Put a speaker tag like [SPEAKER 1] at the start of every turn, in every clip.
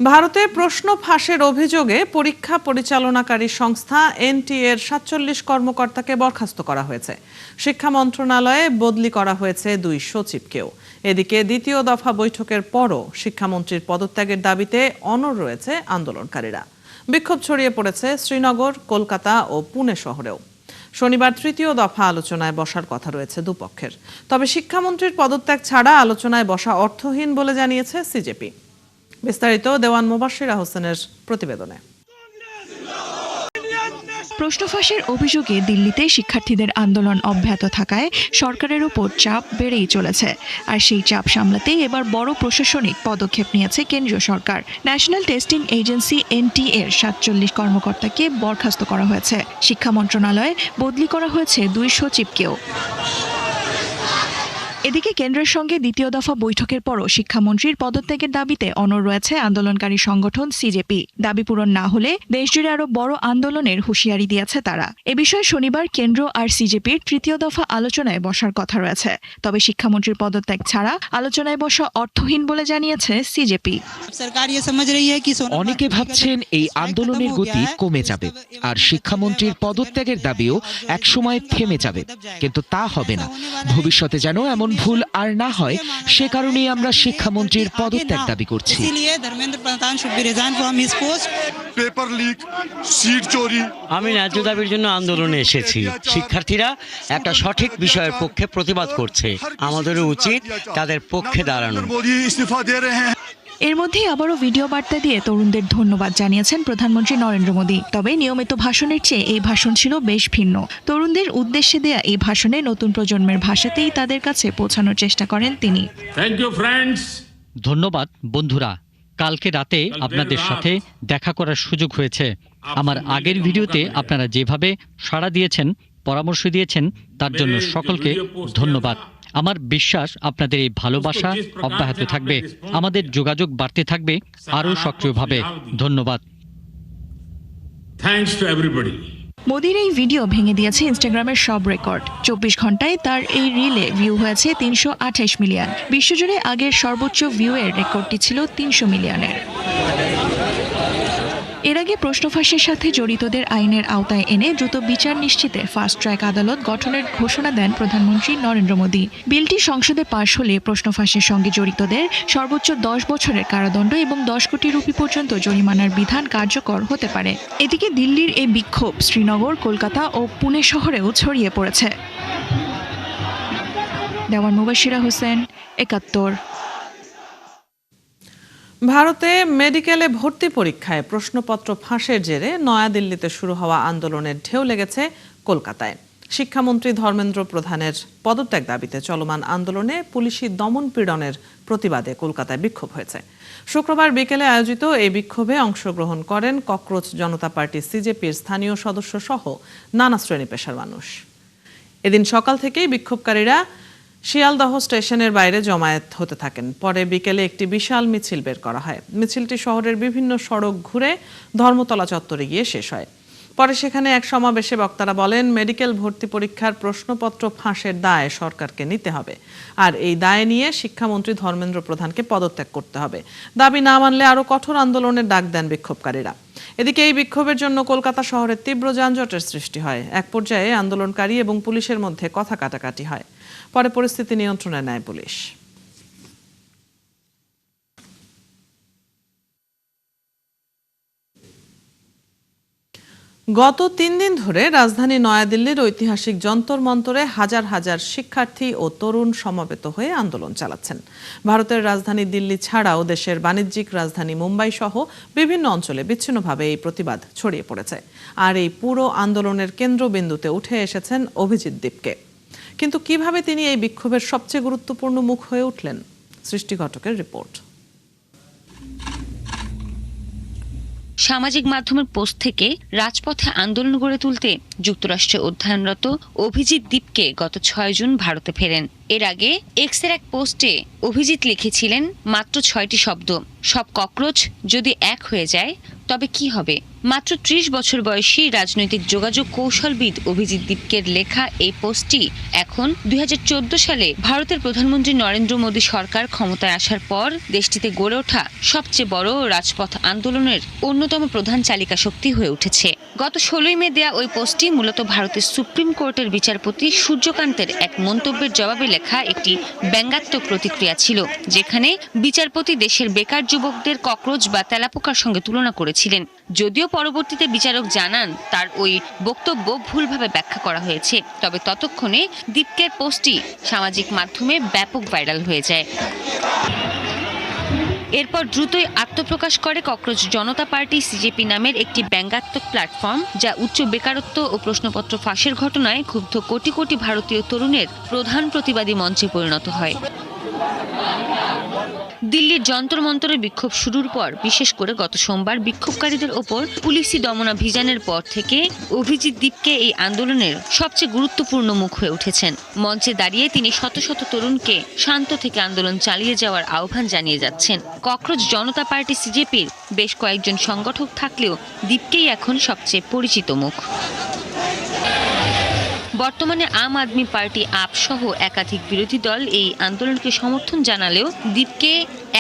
[SPEAKER 1] ভারতে প্রশ্ন ফাঁসের অভিযোগে পরীক্ষা পরিচালনাকারী সংস্থা এনটিএ এর ৪৭ কর্মকর্তাকে বরখাস্ত করা হয়েছে। শিক্ষা মন্ত্রণালয়ে বদলি করা হয়েছে ২ সচিবকেও। এদিকে দ্বিতীয় দফা বৈঠকের পরও শিক্ষামন্ত্রীর পদত্যাগের দাবিতে অনড় রয়েছে আন্দোলনকারীরা। বিক্ষোভ ছড়িয়ে পড়েছে শ্রীনগর, কলকাতা ও পুনে শহরেও। শনিবার তৃতীয় দফা আলোচনায় বসার কথা রয়েছে দুপক্ষের। তবে শিক্ষামন্ত্রীর পদত্যাগ ছাড়া আলোচনায় বসা অর্থহীন বলে জানিয়েছে সিজেপি। বিস্তারিত দেওয়ান মুবাশশিরা হোসেনের প্রতিবেদনে।
[SPEAKER 2] প্রশ্ন ফাঁসের অভিযোগে দিল্লিতে শিক্ষার্থীদের আন্দোলন অব্যাহত থাকায় সরকারের উপর চাপ বেড়েই চলেছে। আর সেই চাপ সামলাতেই এবার বড় প্রশাসনিক পদক্ষেপ নিয়েছে কেন্দ্রীয় সরকার। ন্যাশনাল টেস্টিং এজেন্সি এনটিএ এর ৪৭ কর্মকর্তাকে বরখাস্ত করা হয়েছে। শিক্ষা মন্ত্রণালয়ে বদলি করা হয়েছে ২ সচিবকেও। এদিকে কেন্দ্রের সঙ্গে দ্বিতীয় দফা বৈঠকের পরও শিক্ষামন্ত্রীর পদত্যাগের দাবিতে অনড় রয়েছে আন্দোলনকারী সংগঠন সিজেপি। দাবি পূরণ না হলে দেশজুড়ে আরো বড় আন্দোলনের হুঁশিয়ারি দিয়েছে তারা। এ বিষয়ে শনিবার কেন্দ্র আর সিজেপির তৃতীয় দফা আলোচনায় বসার কথা রয়েছে। তবে শিক্ষামন্ত্রীর পদত্যাগ ছাড়া আলোচনায় বসা অর্থহীন বলে জানিয়েছে সিজেপি।
[SPEAKER 3] অনেকে ভাবছেন এই আন্দোলনের গতি কমে যাবে আর শিক্ষামন্ত্রীর পদত্যাগের দাবিও একসময় থেমে যাবে, কিন্তু তা হবে না। ভবিষ্যতে যেন এমন ভুল আর না হয়, সে কারণেই আমরা শিক্ষামন্ত্রীর পদত্যাগ দাবি করছি।
[SPEAKER 4] আমি ন্যায্য দাবির জন্য আন্দোলনে এসেছি। শিক্ষার্থীরা একটা সঠিক বিষয়ের পক্ষে প্রতিবাদ করছে, আমাদেরও উচিত তাদের পক্ষে দাঁড়ানো।
[SPEAKER 2] এর মধ্যে আবারও ভিডিও বার্তা দিয়ে তরুণদের ধন্যবাদ জানিয়েছেন প্রধানমন্ত্রী নরেন্দ্র মোদী। তবে নিয়মিত ভাষণের চেয়ে এই ভাষণ ছিল বেশ ভিন্ন। তরুণদের উদ্দেশ্যে দেয়া এই ভাষণে নতুন প্রজন্মের ভাষাতেই তাদের কাছে পৌঁছানোর চেষ্টা করেন তিনি।
[SPEAKER 5] ধন্যবাদ বন্ধুরা, কালকে রাতে আপনাদের সাথে দেখা করার সুযোগ হয়েছে। আমার আগের ভিডিওতে আপনারা যেভাবে সাড়া দিয়েছেন, পরামর্শ দিয়েছেন, তার জন্য সকলকে ধন্যবাদ। আমার বিশ্বাস আপনাদের এই ভালোবাসা অব্যাহত থাকবে, আমাদের যোগাযোগ বাড়তে থাকবে আরও সক্রিয়ভাবে। ধন্যবাদ।
[SPEAKER 2] মোদির এই ভিডিও ভেঙে দিয়েছে ইনস্টাগ্রামের সব রেকর্ড। ২৪ ঘন্টায় তার এই রিলে ভিউ হয়েছে ৩২৮ মিলিয়ন। বিশ্বজুড়ে আগের সর্বোচ্চ ভিউ এর রেকর্ডটি ছিল ৩০০ মিলিয়নের। এর আগে প্রশ্ন ফাঁসের সাথে জড়িতদের আইনের আওতায় এনে দ্রুত বিচার নিশ্চিতে ফাস্ট ট্র্যাক আদালত গঠনের ঘোষণা দেন প্রধানমন্ত্রী নরেন্দ্র মোদী। বিলটি সংসদে পাশ হলে প্রশ্ন ফাঁসের সঙ্গে জড়িতদের সর্বোচ্চ ১০ বছরের কারাদণ্ড এবং ১০ কোটি রুপি পর্যন্ত জরিমানার বিধান কার্যকর হতে পারে। এদিকে দিল্লির এই বিক্ষোভ শ্রীনগর, কলকাতা ও পুনে শহরেও ছড়িয়ে পড়েছে। দেওয়ান মুবাশশিরা হোসেন, ৭১।
[SPEAKER 1] ভারতে মেডিকেলে ভর্তি পরীক্ষায় প্রশ্নপত্র ফাঁসের জেরে নয়াদিল্লিতে শুরু হওয়া আন্দোলনের ঢেউ লেগেছে কলকাতায়। শিক্ষামন্ত্রী ধর্মেন্দ্র প্রধানের পদত্যাগ দাবিতে চলমান আন্দোলনে পুলিশি দমন পীড়নের প্রতিবাদে কলকাতায় বিক্ষোভ হয়েছে। শুক্রবার বিকেলে আয়োজিত এই বিক্ষোভে অংশগ্রহণ করেন ককরোচ জনতা পার্টি সিজেপির স্থানীয় সদস্য সহ নানা শ্রেণী পেশার মানুষ। এদিন সকাল থেকেই বিক্ষোভকারীরা শিয়ালদহ স্টেশনের বাইরে জমায়েত হতে থাকেন। পরে বিকেলে একটি বিশাল মিছিল বের করা হয়। মিছিলটি শহরের বিভিন্ন সড়ক ঘুরে ধর্মতলা চত্বরে গিয়ে শেষ হয়। পরে সেখানে এক সমাবেশে বক্তারা বলেন, মেডিকেল ভর্তি পরীক্ষার প্রশ্নপত্র ফাঁসের দায় সরকারকে নিতে হবে, আর এই দায় নিয়ে শিক্ষামন্ত্রী ধর্মেন্দ্র প্রধানকে পদত্যাগ করতে হবে। দাবি না মানলে আরও কঠোর আন্দোলনের ডাক দেন বিক্ষোভকারীরা। এদিকে এই বিক্ষোভের জন্য কলকাতা শহরে তীব্র যানজটের সৃষ্টি হয়। এক পর্যায়ে আন্দোলনকারী এবং পুলিশের মধ্যে কথা কাটাকাটি হয়। পরে পরিস্থিতি নিয়ন্ত্রণে নেয় পুলিশ। গত ৩ দিন ধরে রাজধানী নয়াদিল্লির ঐতিহাসিক যন্তর মন্তরে হাজার হাজার শিক্ষার্থী ও তরুণ সমবেত হয়ে আন্দোলন চালাচ্ছেন। ভারতের রাজধানী দিল্লি ছাড়াও দেশের বাণিজ্যিক রাজধানী মুম্বাই সহ বিভিন্ন অঞ্চলে বিচ্ছিন্নভাবে এই প্রতিবাদ ছড়িয়ে পড়েছে। আর এই পুরো আন্দোলনের কেন্দ্রবিন্দুতে উঠে এসেছেন অভিজিৎ দীপকে। কিন্তু কিভাবে তিনি এই বিক্ষোভের সবচেয়ে গুরুত্বপূর্ণ মুখ হয়ে উঠলেন? সৃষ্টি ঘটকের রিপোর্ট।
[SPEAKER 6] সামাজিক মাধ্যমের পোস্ট থেকে রাজপথে আন্দোলন গড়ে তুলতে যুক্তরাষ্ট্রে অধ্যয়নরত অভিজিৎ দীপকে গত 6 জুন ভারতে ফেরেন। এর আগে এক্সের এক পোস্টে অভিজিৎ লিখেছিলেন মাত্র 6টি শব্দ, সব ককরোচ যদি এক হয়ে যায় তবে কি হবে। মাত্র 30 বছর বয়সী রাজনৈতিক যোগাযোগ কৌশলবিদ অভিজিৎ দীপকের লেখা এই পোস্টটি এখন 2014 সালে ভারতের প্রধানমন্ত্রী নরেন্দ্র মোদী সরকার ক্ষমতায় আসার পর দেশটিতে গড়ে ওঠা সবচেয়ে বড় রাজপথ আন্দোলনের অন্যতম প্রধান চালিকা শক্তি হয়ে উঠেছে। গত 16 মে দেয়া ওই পোস্টটি মূলত ভারতের সুপ্রিম কোর্টের বিচারপতি সূর্যকান্তের এক মন্তব্যের জবাবে লেখা একটি ব্যঙ্গাত্মক প্রতিক্রিয়া ছিল, যেখানে বিচারপতি দেশের বেকার যুবকদের ককরোচ বা তেলাপোকার সঙ্গে তুলনা করেছিলেন। যদিও পরবর্তীতে বিচারক জানান তার ওই বক্তব্য ভুলভাবে ব্যাখ্যা করা হয়েছে, তবে ততক্ষণে দীপকের পোস্টটি সামাজিক মাধ্যমে ব্যাপক ভাইরাল হয়ে যায়। এরপর দ্রুতই আত্মপ্রকাশ করে ককরোচ জনতা পার্টি সিজেপি নামের একটি ব্যঙ্গাত্মক প্ল্যাটফর্ম, যা উচ্চ বেকারত্ব ও প্রশ্নপত্র ফাঁসের ঘটনায় ক্ষুব্ধ কোটি কোটি ভারতীয় তরুণের প্রধান প্রতিবাদী মঞ্চে পরিণত হয়। দিল্লির যন্তর মন্তরে বিক্ষোভ শুরুর পর, বিশেষ করে গত সোমবার বিক্ষোভকারীদের ওপর পুলিশি দমনাভিযানের পর থেকে অভিজিৎ দীপকে এই আন্দোলনের সবচেয়ে গুরুত্বপূর্ণ মুখ হয়ে উঠেছেন। মঞ্চে দাঁড়িয়ে তিনি শত শত তরুণকে শান্ত থেকে আন্দোলন চালিয়ে যাওয়ার আহ্বান জানিয়ে যাচ্ছেন। ককরোচ জনতা পার্টি সিজেপির বেশ কয়েকজন সংগঠক থাকলেও দীপকেই এখন সবচেয়ে পরিচিত মুখ। বর্তমানে আম আদমি পার্টি আপ সহ একাধিক বিরোধী দল এই আন্দোলনকে সমর্থন জানালেও দীপকে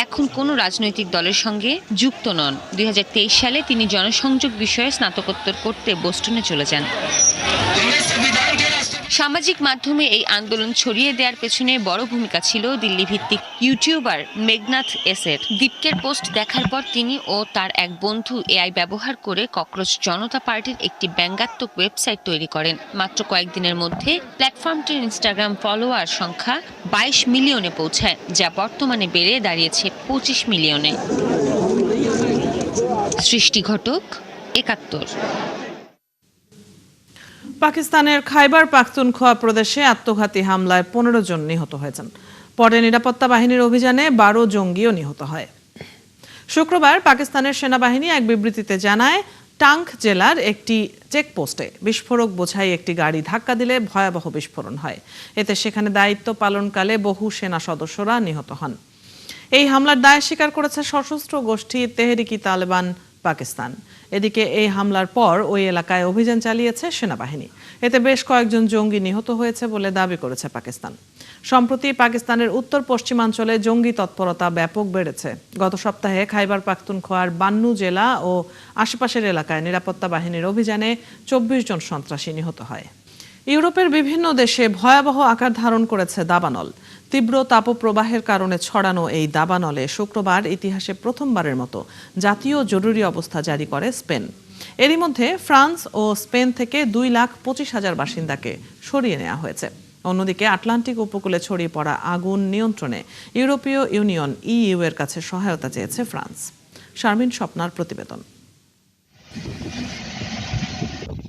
[SPEAKER 6] এখন কোনো রাজনৈতিক দলের সঙ্গে যুক্ত নন। 2023 সালে তিনি জনসংযোগ বিষয়ে স্নাতকোত্তর করতে বোস্টনে চলে যান। সামাজিক মাধ্যমে এই আন্দোলন ছড়িয়ে দেওয়ার পেছনে বড় ভূমিকা ছিল দিল্লি ভিত্তিক ইউটিউবার মেঘনাথ এসের। দীপকের পোস্ট দেখার পর তিনি ও তার এক বন্ধু এআই ব্যবহার করে ককরোচ জনতা পার্টির একটি ব্যঙ্গাত্মক ওয়েবসাইট তৈরি করেন। মাত্র কয়েকদিনের মধ্যে প্ল্যাটফর্মটির ইনস্টাগ্রাম ফলোয়ার সংখ্যা 22 মিলিয়নে পৌঁছায়, যা বর্তমানে বেড়ে দাঁড়িয়েছে 25 মিলিয়নে। সৃষ্টি ঘটক, 71।
[SPEAKER 1] পাকিস্তানের খাইবার পাখতুনখোয়া প্রদেশে আত্মঘাতী হামলায় 15 জন নিহত হয়েছেন। পরে নিরাপত্তা বাহিনীর অভিযানে 12 জঙ্গিও নিহত হয়। শুক্রবার পাকিস্তানের সেনাবাহিনী এক বিবৃতিতে জানায়, টাঙ্ক জেলার একটি চেকপোস্টে বিস্ফোরক বোঝাই একটি গাড়ি ধাক্কা দিলে ভয়াবহ বিস্ফোরণ হয়। এতে সেখানে দায়িত্ব পালনকালে বহু সেনা সদস্যরা নিহত হন। এই হামলার দায় স্বীকার করেছে সশস্ত্র গোষ্ঠী তেহরিকি তালেবান পাকিস্তান। এদিকে এই হামলার পর ওই এলাকায় অভিযান চালিয়েছে সেনাবাহিনী। এতে বেশ কয়েকজন জঙ্গি নিহত হয়েছে বলে দাবি করেছে পাকিস্তান। সম্প্রতি পাকিস্তানের উত্তর পশ্চিমাঞ্চলে জঙ্গি তৎপরতা ব্যাপক বেড়েছে। গত সপ্তাহে খাইবার পাখতুনখোয়ার বান্নু জেলা ও আশেপাশের এলাকায় নিরাপত্তা বাহিনীর অভিযানে 24 জন সন্ত্রাসী নিহত হয়। ইউরোপের বিভিন্ন দেশে ভয়াবহ আকার ধারণ করেছে দাবানল। তীব্র তাপপ্রবাহের কারণে ছড়ানো এই দাবানলে শুক্রবার ইতিহাসে প্রথমবারের মতো জাতীয় জরুরি অবস্থা জারি করে স্পেন। এরই মধ্যে ফ্রান্স ও স্পেন থেকে 2,25,000 বাসিন্দাকে সরিয়ে নেওয়া হয়েছে। অন্যদিকে আটলান্টিক উপকূলে ছড়িয়ে পড়া আগুন নিয়ন্ত্রণে ইউরোপীয় ইউনিয়ন ইইউ এর কাছে সহায়তা চেয়েছে ফ্রান্স। শারমিন স্বপ্নার প্রতিবেদন।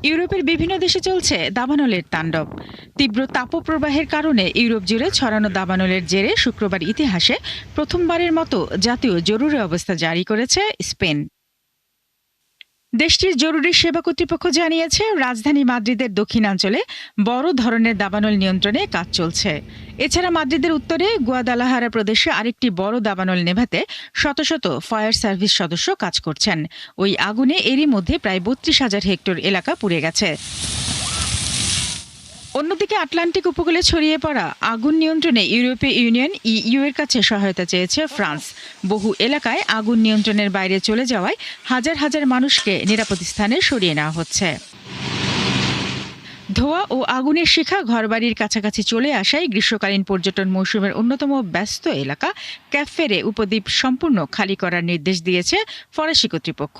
[SPEAKER 7] ইউরোপের বিভিন্ন দেশে চলছে দাবানলের তাণ্ডব। তীব্র তাপপ্রবাহের কারণে ইউরোপ জুড়ে ছড়ানো দাবানলের জেরে শুক্রবার ইতিহাসে প্রথমবারের মতো জাতীয় জরুরি অবস্থা জারি করেছে স্পেন। দেশটির জরুরি সেবা কর্তৃপক্ষ জানিয়েছে, রাজধানী মাদ্রিদের দক্ষিণাঞ্চলে বড় ধরনের দাবানল নিয়ন্ত্রণে কাজ চলছে। এছাড়া মাদ্রিদের উত্তরে গুয়াদালাহারা প্রদেশে আরেকটি বড় দাবানল নেভাতে শত শত ফায়ার সার্ভিস সদস্য কাজ করছেন। ওই আগুনে এরই মধ্যে প্রায় 32,000 হেক্টর এলাকা পুড়ে গেছে। অন্যদিকে আটলান্টিক উপকূলে ছড়িয়ে পড়া আগুন নিয়ন্ত্রণে ইউরোপীয় ইউনিয়ন ইইউ এর কাছে সহায়তা চেয়েছে ফ্রান্স। বহু এলাকায় আগুন নিয়ন্ত্রণের বাইরে চলে যাওয়ায় হাজার হাজার মানুষকে নিরাপদ স্থানে সরিয়ে নেওয়া হচ্ছে। ধোঁয়া ও আগুনের শিখা ঘরবাড়ির কাছাকাছি চলে আসায় গ্রীষ্মকালীন পর্যটন মৌসুমের অন্যতম ব্যস্ত এলাকা ক্যাফেরে উপদ্বীপ সম্পূর্ণ খালি করার নির্দেশ দিয়েছে ফরাসি কর্তৃপক্ষ।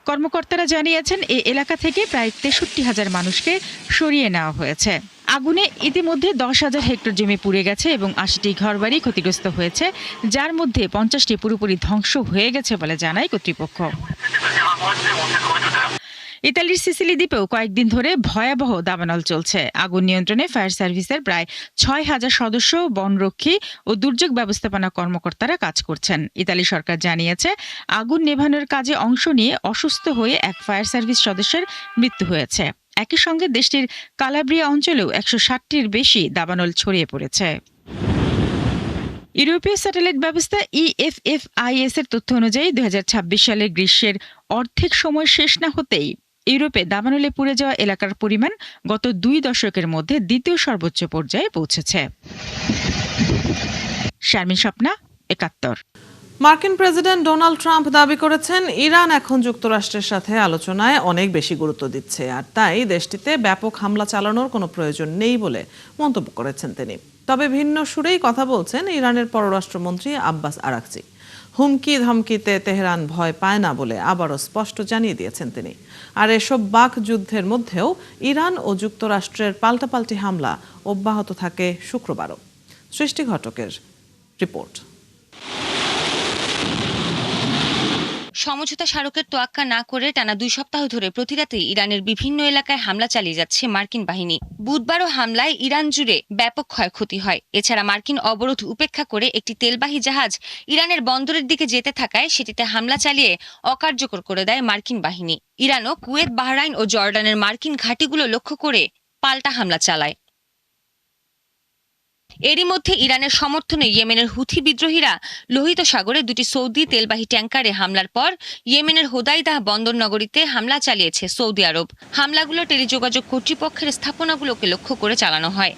[SPEAKER 7] কর্মকর্তারা জানিয়েছেন, এই এলাকা থেকে প্রায় 63,000 মানুষকে সরিয়ে নেওয়া হয়েছে। আগুনে ইতিমধ্যে 10,000 হেক্টর জমি পুড়ে গেছে এবং 80টি ঘরবাড়ি ক্ষতিগ্রস্ত হয়েছে, যার মধ্যে 50টি পুরোপুরি ধ্বংস হয়ে গেছে বলে জানায় কর্তৃপক্ষ। ইতালির সিসিলি দ্বীপেও কয়েকদিন ধরে ভয়াবহ দাবানল চলছে। আগুন নিয়ন্ত্রণে ফায়ার সার্ভিসের প্রায় 6,000 সদস্য, বনরক্ষী ও দুর্যোগ ব্যবস্থাপনা কর্মকর্তারা কাজ করছেন। ইতালি সরকার জানিয়েছে, আগুন নেভানোর কাজে অংশ নিয়ে অসুস্থ হয়ে এক ফায়ার সার্ভিস সদস্যের মৃত্যু হয়েছে। একই সঙ্গে দেশটির কালাব্রিয়া অঞ্চলেও 160টির বেশি দাবানল ছড়িয়ে পড়েছে। ইউরোপীয় স্যাটেলাইট ব্যবস্থা EFFIS এর তথ্য অনুযায়ী 2026 সালের গ্রীষ্মের অর্ধেক সময় শেষ না হতেই ইউরোপে দাবানলে পুড়ে যাওয়া এলাকার পরিমাণ গত 2 দশকের মধ্যে দ্বিতীয় সর্বোচ্চ পর্যায়ে পৌঁছেছে। শারমিন স্বপ্না, 71।
[SPEAKER 1] মার্কিন প্রেসিডেন্ট ডোনাল্ড ট্রাম্প দাবি করেছেন ইরান এখন যুক্তরাষ্ট্রের সাথে আলোচনায় অনেক বেশি গুরুত্ব দিচ্ছে, আর তাই দেশটিতে ব্যাপক হামলা চালানোর কোনো প্রয়োজন নেই বলে মন্তব্য করেছেন তিনি। তবে ভিন্ন সুরেই কথা বলছেন ইরানের পররাষ্ট্রমন্ত্রী আব্বাস আরাকচি। হুমকি ধমকিতে তেহরান ভয় পায় না বলে আবারও স্পষ্ট জানিয়ে দিয়েছেন তিনি। আর এসব বাক যুদ্ধের মধ্যেও ইরান ও যুক্তরাষ্ট্রের পাল্টাপাল্টি হামলা অব্যাহত থাকে শুক্রবারও। সৃষ্টি ঘটকের রিপোর্ট।
[SPEAKER 6] সমঝোতা স্মারকের তোয়াক্কা না করে টানা 2 সপ্তাহ ধরে প্রতিরাতে ইরানের বিভিন্ন এলাকায় হামলা চালিয়ে যাচ্ছে মার্কিন বাহিনী। বুধবারও হামলায় ইরান জুড়ে ব্যাপক ক্ষয়ক্ষতি হয়। এছাড়া মার্কিন অবরোধ উপেক্ষা করে একটি তেলবাহী জাহাজ ইরানের বন্দরের দিকে যেতে থাকায় সেটিতে হামলা চালিয়ে অকার্যকর করে দেয় মার্কিন বাহিনী। ইরানও কুয়েত, বাহরাইন ও জর্ডানের মার্কিন ঘাঁটিগুলো লক্ষ্য করে পাল্টা হামলা চালায়। এরই মধ্যে ইরানের সমর্থনে ইয়েমেনের হুথি বিদ্রোহীরা লোহিত সাগরে 2টি সৌদি তেলবাহী ট্যাঙ্কারে হামলার পর ইয়েমেনের হোদাইদাহ বন্দর নগরীতে হামলা চালিয়েছে সৌদি আরব। হামলাগুলো টেলিযোগাযোগ কর্তৃপক্ষের স্থাপনাগুলোকে লক্ষ্য করে চালানো হয়।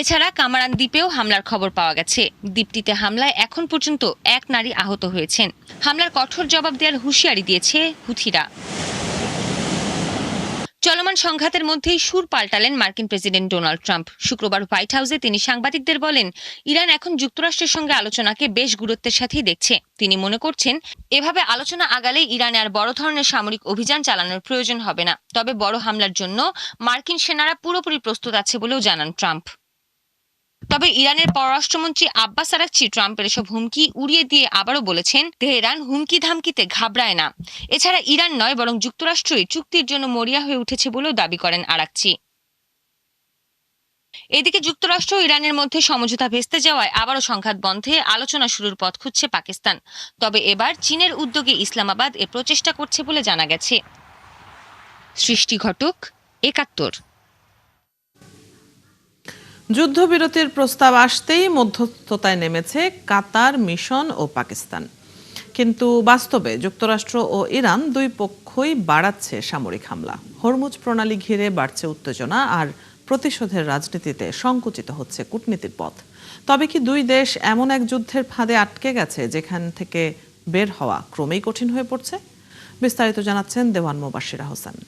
[SPEAKER 6] এছাড়া কামারান দ্বীপেও হামলার খবর পাওয়া গেছে। দ্বীপটিতে হামলায় এখন পর্যন্ত 1 নারী আহত হয়েছেন। হামলার কঠোর জবাব দেওয়ার হুঁশিয়ারি দিয়েছে হুথিরা। চলমান সংঘাতের মধ্যেই সুর পাল্টালেন মার্কিন প্রেসিডেন্ট ডোনাল্ড ট্রাম্প। শুক্রবার হোয়াইট হাউসে তিনি সাংবাদিকদের বলেন, ইরান এখন যুক্তরাষ্ট্রের সঙ্গে আলোচনাকে বেশ গুরুত্বের সাথেই দেখছে। তিনি মনে করছেন, এভাবে আলোচনা আগালেই ইরানে আর বড় ধরনের সামরিক অভিযান চালানোর প্রয়োজন হবে না। তবে বড় হামলার জন্য মার্কিন সেনারা পুরোপুরি প্রস্তুত আছে বলেও জানান ট্রাম্প। তবে ইরানের পররাষ্ট্রমন্ত্রী আব্বাস আরাকচি ট্রাম্পের এসব হুমকি উড়িয়ে দিয়ে আবারও বলেছেন, তেহরান হুমকি ধামকিতে ঘাবড়ায় না। এছাড়া ইরান নয়, বরং যুক্তরাষ্ট্রই চুক্তির জন্য মরিয়া হয়ে উঠেছে বলেও দাবি করেন আরাকচি। এদিকে যুক্তরাষ্ট্র ও ইরানের মধ্যে সমঝোতা ভেস্তে যাওয়ায় আবারও সংঘাত বন্ধে আলোচনা শুরুর পথ খুঁজছে পাকিস্তান। তবে এবার চীনের উদ্যোগে ইসলামাবাদ এ প্রচেষ্টা করছে বলে জানা গেছে। সৃষ্টি ঘটক, 71।
[SPEAKER 1] যুদ্ধবিরতির প্রস্তাব আসতেই মধ্যস্থতায় নেমেছে কাতার, মিশন ও পাকিস্তান। কিন্তু বাস্তবে যুক্তরাষ্ট্র ও ইরান দুই পক্ষই বাড়াচ্ছে সামরিক হামলা। হরমুজ প্রণালী ঘিরে বাড়ছে উত্তেজনা, আর প্রতিশোধের রাজনীতিতে সংকুচিত হচ্ছে কূটনীতির পথ। তবে কি দুই দেশ এমন এক যুদ্ধের ফাঁদে আটকে গেছে যেখান থেকে বের হওয়া ক্রমেই কঠিন হয়ে পড়ছে? বিস্তারিত জানাচ্ছেন দেওয়ান মুবাশশিরা হোসেন।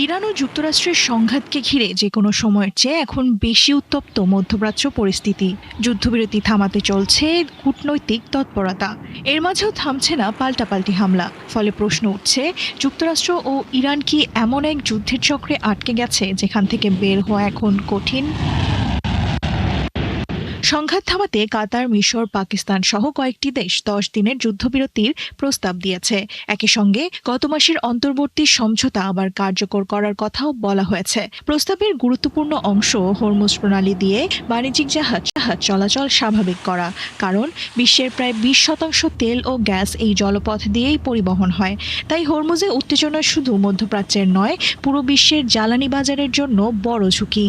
[SPEAKER 2] ইরান ও যুক্তরাষ্ট্রের সংঘাতকে ঘিরে যে কোনো সময়ের চেয়ে এখন বেশি উত্তপ্ত মধ্যপ্রাচ্য পরিস্থিতি। যুদ্ধবিরতি থামাতে চলছে কূটনৈতিক তৎপরতা, এর মাঝেও থামছে না পাল্টাপাল্টি হামলা। ফলে প্রশ্ন উঠছে, যুক্তরাষ্ট্র ও ইরান কি এমন এক যুদ্ধের চক্রে আটকে গেছে যেখান থেকে বের হওয়া এখন কঠিন? সংঘাত থামাতে কাতার, মিশর, পাকিস্তান সহ কয়েকটি দেশ 10 দিনের যুদ্ধবিরতির প্রস্তাব দিয়েছে। একই সঙ্গে গত মাসের অন্তর্বর্তী সমঝোতা আবার কার্যকর করার কথাও বলা হয়েছে। প্রস্তাবের গুরুত্বপূর্ণ অংশ হরমুজ প্রণালী দিয়ে বাণিজ্যিক জাহাজ চলাচল স্বাভাবিক করা। কারণ বিশ্বের প্রায় 20% তেল ও গ্যাস এই জলপথ দিয়েই পরিবহন হয়। তাই হরমুজে উত্তেজনা শুধু মধ্যপ্রাচ্যের নয়, পুরো বিশ্বের জ্বালানি বাজারের জন্য বড় ঝুঁকি।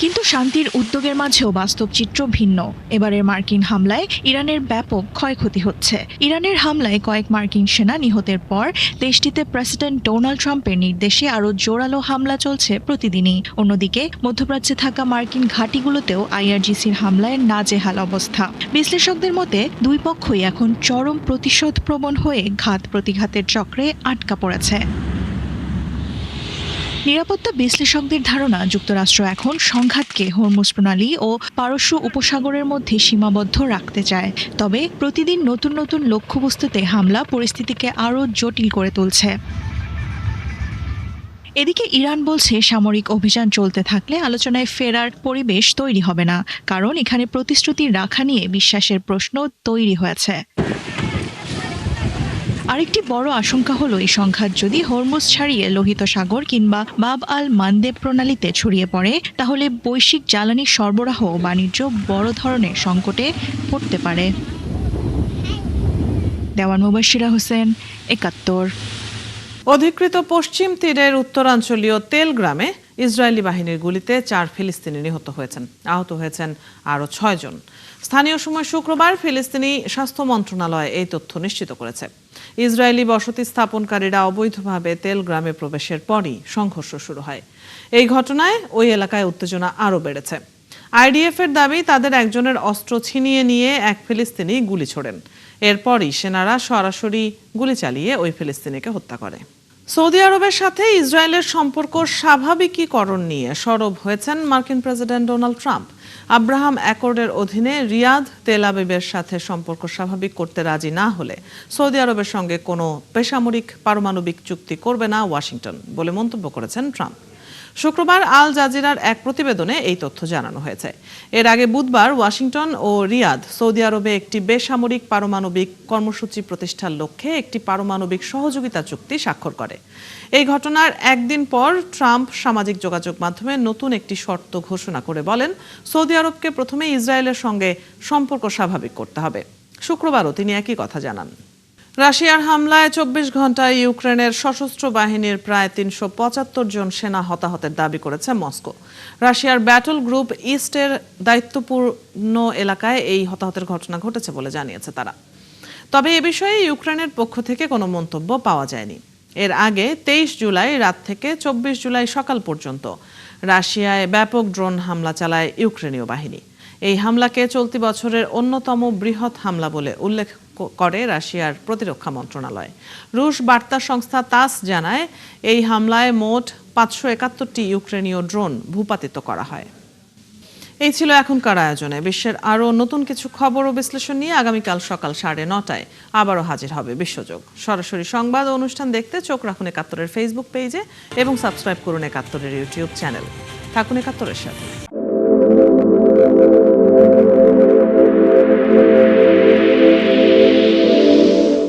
[SPEAKER 2] কিন্তু শান্তির উদ্যোগের মাঝেও বাস্তব চিত্র ভিন্ন। এবারের মার্কিন হামলায় ইরানের ব্যাপক ক্ষয়ক্ষতি হচ্ছে। ইরানের হামলায় কয়েক মার্কিন সেনা নিহতের পর দেশটিতে প্রেসিডেন্ট ডোনাল্ড ট্রাম্পের নির্দেশে আরও জোরালো হামলা চলছে প্রতিদিনই। অন্যদিকে মধ্যপ্রাচ্যে থাকা মার্কিন ঘাঁটিগুলোতেও IRGCর হামলায় নাজেহাল অবস্থা। বিশ্লেষকদের মতে দুই পক্ষই এখন চরম প্রতিশোধ প্রবণ হয়ে ঘাত প্রতিঘাতের চক্রে আটকা পড়েছে। নিরাপত্তা বিশ্লেষকদের ধারণা, যুক্তরাষ্ট্র এখন সংঘাতকে হরমুজ প্রণালী ও পারস্য উপসাগরের মধ্যে সীমাবদ্ধ রাখতে চায়। তবে প্রতিদিন নতুন নতুন লক্ষ্যবস্তুতে হামলা পরিস্থিতিকে আরও জটিল করে তুলছে। এদিকে ইরান বলছে, সামরিক অভিযান চলতে থাকলে আলোচনায় ফেরার পরিবেশ তৈরি হবে না, কারণ এখানে প্রতিশ্রুতি রাখা নিয়ে বিশ্বাসের প্রশ্ন তৈরি হয়েছে। আরেকটি বড় আশঙ্কা হলো, এই সংঘাত যদি হরমুজ ছাড়িয়ে লোহিত সাগর কিংবা বাব আল মানদেব প্রণালীতে ছড়িয়ে পড়ে, তাহলে বৈশ্বিক জ্বালানি সরবরাহ ও বাণিজ্য বড় ধরনের সংকটে পড়তে পারে। দেওয়ান মুবাশিরা হোসেন, ৭১।
[SPEAKER 1] অধিকৃত পশ্চিম তীরের উত্তরাঞ্চলীয় তেল গ্রামে ইসরায়েলি বাহিনীর গুলিতে 4 ফিলিস্তিনি নিহত হয়েছেন, আহত হয়েছেন আরও 6 জন। স্থানীয় সময় শুক্রবার ফিলিস্তিনি স্বাস্থ্য মন্ত্রণালয় এই তথ্য নিশ্চিত করেছে। ইসরায়েলি বসতি স্থাপনকারীরা অবৈধভাবে তেল গ্রামে প্রবেশের পরই সংঘর্ষ শুরু হয়। এই ঘটনায় ওই এলাকায় উত্তেজনা আরও বেড়েছে। আইডিএফ এর দাবি, তাদের একজনের অস্ত্র ছিনিয়ে নিয়ে এক ফিলিস্তিনি গুলি ছোড়েন। এরপরই সেনারা সরাসরি গুলি চালিয়ে ওই ফিলিস্তিনিকে হত্যা করে। সৌদি আরবের সাথে ইসরায়েলের সম্পর্ক স্বাভাবিকীকরণ নিয়ে সরব হয়েছেন মার্কিন প্রেসিডেন্ট ডোনাল্ড ট্রাম্প। আব্রাহাম অ্যাকর্ডের অধীনে রিয়াদ তেল আবিবের সাথে সম্পর্ক স্বাভাবিক করতে রাজি না হলে সৌদি আরবের সঙ্গে কোনো বেসামরিক পারমাণবিক চুক্তি করবে না ওয়াশিংটন বলে মন্তব্য করেছেন ট্রাম্প। শুক্রবার আল জাজিরার এক প্রতিবেদনে এই তথ্য জানানো হয়েছে। এর আগে বুধবার ওয়াশিংটন ও রিয়াদ সৌদি আরবে একটি বেসামরিক পারমাণবিক কর্মসূচি প্রতিষ্ঠার লক্ষ্যে একটি পারমাণবিক সহযোগিতা চুক্তি স্বাক্ষর করে। এই ঘটনার একদিন পর ট্রাম্প সামাজিক যোগাযোগ মাধ্যমে নতুন একটি শর্ত ঘোষণা করে বলেন, সৌদি আরবকে প্রথমে ইসরায়েলের সঙ্গে সম্পর্ক স্বাভাবিক করতে হবে। শুক্রবারও তিনি একই কথা জানান। রাশিয়ার হামলায় 24 ঘন্টায় ইউক্রেনের সশস্ত্র বাহিনীর প্রায় 375 জন সেনা হতাহতের দাবি করেছে মস্কো। রাশিয়ার ব্যাটল গ্রুপ ইস্টের দায়িত্বপূর্ণ এলাকায় এই হতাহতের ঘটনা ঘটেছে বলে জানিয়েছে তারা। তবে এ বিষয়ে ইউক্রেনের পক্ষ থেকে কোনো মন্তব্য পাওয়া যায়নি। এর আগে 23 জুলাই রাত থেকে 24 জুলাই সকাল পর্যন্ত রাশিয়ায় ব্যাপক ড্রোন হামলা চালায় ইউক্রেনীয় বাহিনী। এই হামলাকে চলতি বছরের অন্যতম বৃহৎ হামলা বলে উল্লেখ করে রাশিয়ার প্রতিরক্ষা মন্ত্রণালয়। রুশ বার্তা সংস্থা তাস জানায়, এই হামলায় মোট 571টি ইউক্রেনীয় ড্রোন ভূপাতিত করা হয়। এই ছিল এখনকার আয়োজনে। বিশ্বের আরও নতুন কিছু খবর ও বিশ্লেষণ নিয়ে আগামীকাল সকাল 9:30 আবারও হাজির হবে বিশ্বযোগ। সরাসরি সংবাদ ও অনুষ্ঠান দেখতে চোখ রাখুন ৭১-এর ফেসবুক পেজে এবং সাবস্ক্রাইব করুন ৭১-এর ইউটিউব চ্যানেল। থাকুন ৭১-এর সাথে।